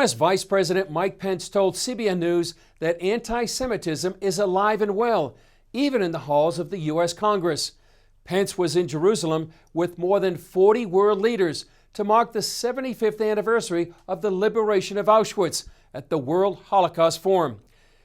U.S. Vice President Mike Pence told CBN News that anti-Semitism is alive and well, even in the halls of the U.S. Congress. Pence was in Jerusalem with more than 40 world leaders to mark the 75th anniversary of the liberation of Auschwitz at the World Holocaust Forum.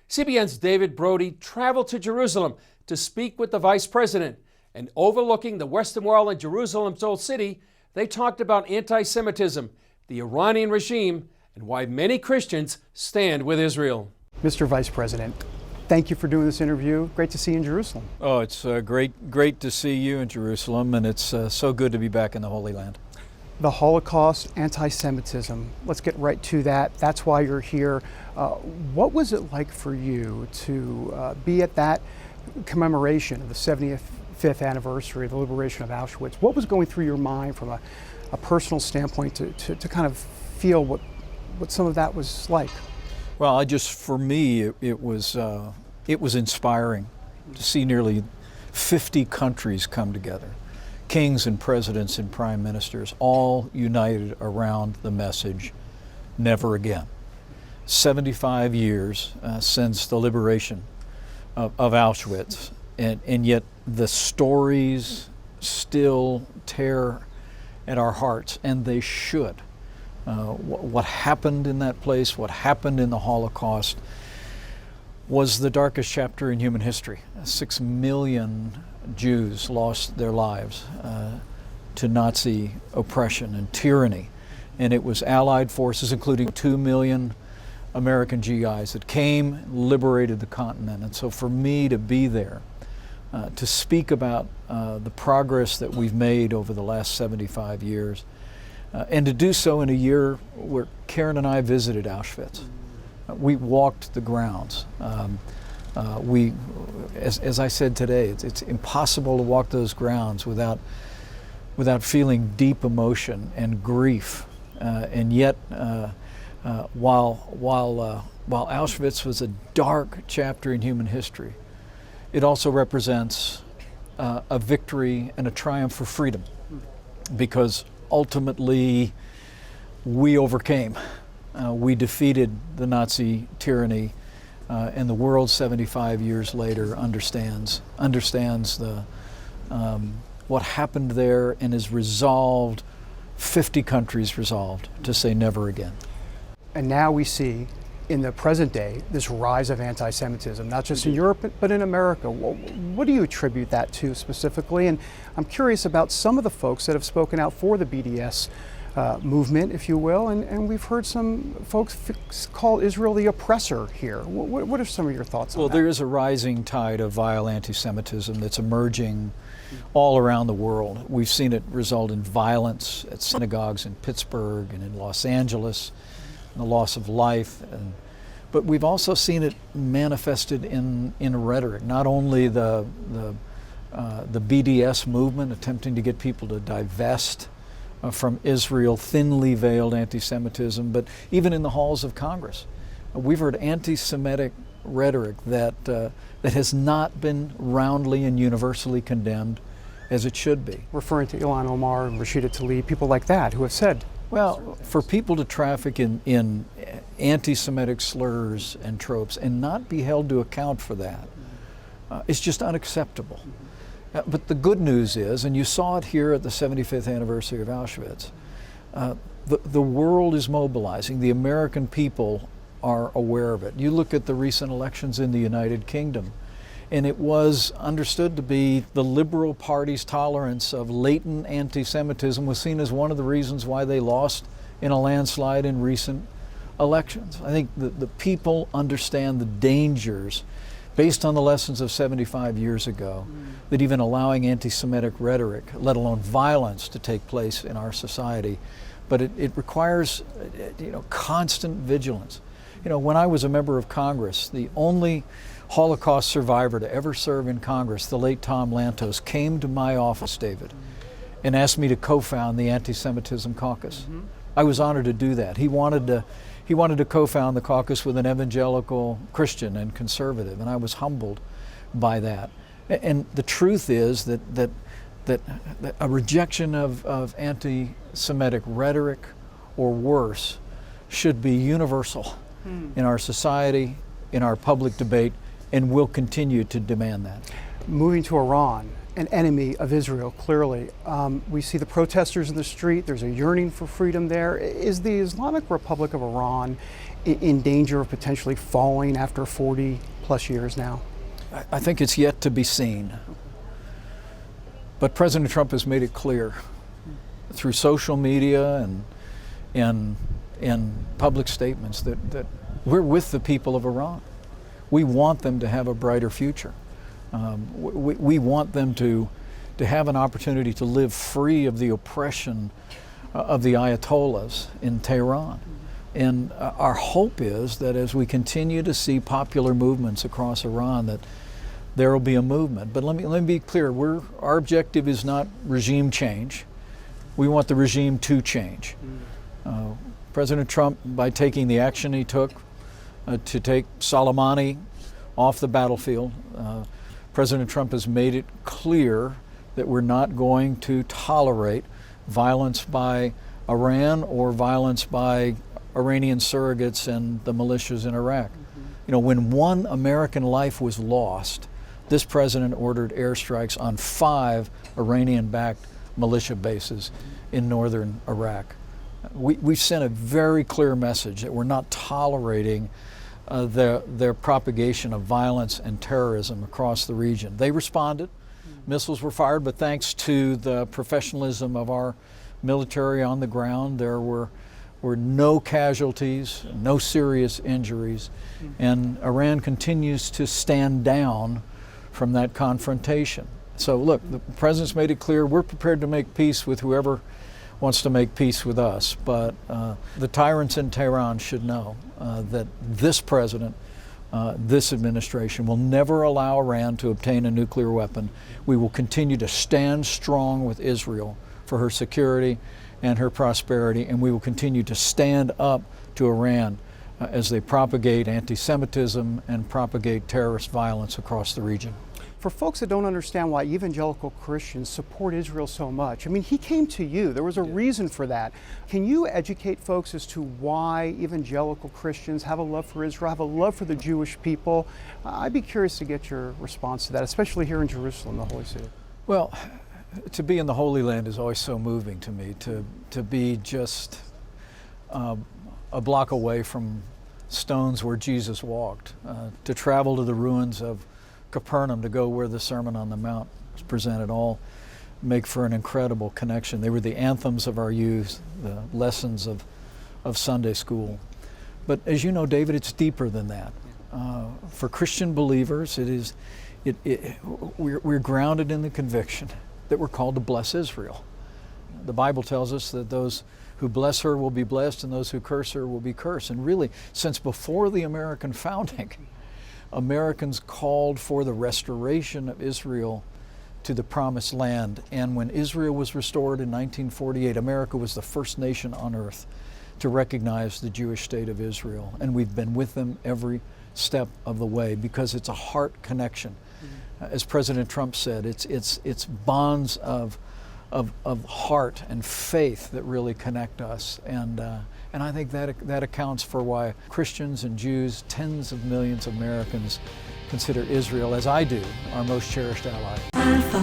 CBN's David Brody traveled to Jerusalem to speak with the Vice President, and overlooking the Western Wall in Jerusalem's Old City, they talked about anti-Semitism, the Iranian regime, and why many Christians stand with Israel. Mr. Vice President, thank you for doing this interview. Great to see you in Jerusalem. Oh, it's great to see you in Jerusalem, and it's so good to be back in the Holy Land. The Holocaust, anti-Semitism, let's get right to that. That's why you're here. What was it like for you to be at that commemoration of the 75th anniversary of the liberation of Auschwitz? What was going through your mind from a personal standpoint to kind of feel what some of that was like? Well, for me, it was inspiring to see nearly 50 countries come together. Kings and presidents and prime ministers, all united around the message, never again. 75 years since the liberation of Auschwitz, and yet the stories still tear at our hearts, and they should. What happened in that place, what happened in the Holocaust, was the darkest chapter in human history. 6 million Jews lost their lives to Nazi oppression and tyranny. And it was Allied forces, including 2 million American GIs, that came, liberated the continent. And so for me to be there, to speak about the progress that we've made over the last 75 years, and to do so in a year where Karen and I visited Auschwitz. We walked the grounds. As I said today, it's impossible to walk those grounds without feeling deep emotion and grief. And yet, while Auschwitz was a dark chapter in human history, it also represents a victory and a triumph for freedom, because ultimately we overcame. We defeated the Nazi tyranny. And the world 75 years later understands what happened there, and is resolved, 50 countries resolved to say never again. And now we see in the present day this rise of anti-Semitism, not just in Europe, but in America. What do you attribute that to specifically? And I'm curious about some of the folks that have spoken out for the BDS movement, if you will, and we've heard some folks call Israel the oppressor here. What are some of your thoughts on that? Well, there is a rising tide of vile anti-Semitism that's emerging all around the world. We've seen it result in violence at synagogues in Pittsburgh and in Los Angeles, and the loss of life. But we've also seen it manifested in rhetoric, not only the BDS movement attempting to get people to divest from Israel, thinly veiled anti-Semitism, but even in the halls of Congress. We've heard anti-Semitic rhetoric that has not been roundly and universally condemned as it should be. Referring to Ilhan Omar and Rashida Tlaib, people like that who have said. Well, for people to traffic in anti-Semitic slurs and tropes and not be held to account for that is just unacceptable. But the good news is, and you saw it here at the 75th anniversary of Auschwitz, the world is mobilizing. The American people are aware of it. You look at the recent elections in the United Kingdom, and it was understood to be the Liberal Party's tolerance of latent anti-Semitism was seen as one of the reasons why they lost in a landslide in recent elections. I think the people understand the dangers based on the lessons of 75 years ago, that even allowing anti-Semitic rhetoric, let alone violence, to take place in our society. But it requires constant vigilance. When I was a member of Congress, the only Holocaust survivor to ever serve in Congress, the late Tom Lantos, came to my office, David, and asked me to co-found the Anti-Semitism Caucus. I was honored to do that. He wanted to co-found the caucus with an evangelical Christian and conservative, and I was humbled by that. And the truth is that a rejection of anti-Semitic rhetoric, or worse, should be universal in our society, in our public debate, and will continue to demand that. Moving to Iran, an enemy of Israel, clearly. We see the protesters in the street. There's a yearning for freedom there. Is the Islamic Republic of Iran in danger of potentially falling after 40 plus years now? I think it's yet to be seen. But President Trump has made it clear through social media and public statements that we're with the people of Iran. We want them to have a brighter future. We want them to have an opportunity to live free of the oppression of the Ayatollahs in Tehran. And our hope is that as we continue to see popular movements across Iran, that there will be a movement. But let me be clear, our objective is not regime change. We want the regime to change. President Trump, by taking the action he took to take Soleimani off the battlefield, President Trump has made it clear that we're not going to tolerate violence by Iran or violence by Iranian surrogates and the militias in Iraq. You know, when one American life was lost, this president ordered airstrikes on 5 Iranian-backed militia bases in northern Iraq. We've sent a very clear message that we're not tolerating their propagation of violence and terrorism across the region. They responded. Missiles were fired, but thanks to the professionalism of our military on the ground, there were no casualties, no serious injuries, and Iran continues to stand down from that confrontation. So look, the president's made it clear we're prepared to make peace with whoever wants to make peace with us, but the tyrants in Tehran should know that this president, this administration will never allow Iran to obtain a nuclear weapon. We will continue to stand strong with Israel for her security and her prosperity, and we will continue to stand up to Iran as they propagate anti-Semitism and propagate terrorist violence across the region. For folks that don't understand why evangelical Christians support Israel so much, I mean, he came to you. There was a reason for that. Can you educate folks as to why evangelical Christians have a love for Israel, have a love for the Jewish people? I'd be curious to get your response to that, especially here in Jerusalem, the Holy City. Well, to be in the Holy Land is always so moving to me, to be just a block away from stones where Jesus walked, to travel to the ruins of Capernaum, to go where the Sermon on the Mount was presented, all make for an incredible connection. They were the anthems of our youth, the lessons of Sunday school. But as you know, David, it's deeper than that. For Christian believers, we're grounded in the conviction that we're called to bless Israel. The Bible tells us that those who bless her will be blessed and those who curse her will be cursed. And really, since before the American founding, Americans called for the restoration of Israel to the Promised Land. And when Israel was restored in 1948, America was the first nation on earth to recognize the Jewish state of Israel. And we've been with them every step of the way because it's a heart connection. As President Trump said, it's bonds of heart and faith that really connect us. And I think that accounts for why Christians and Jews, tens of millions of Americans, consider Israel, as I do, our most cherished ally. Alpha,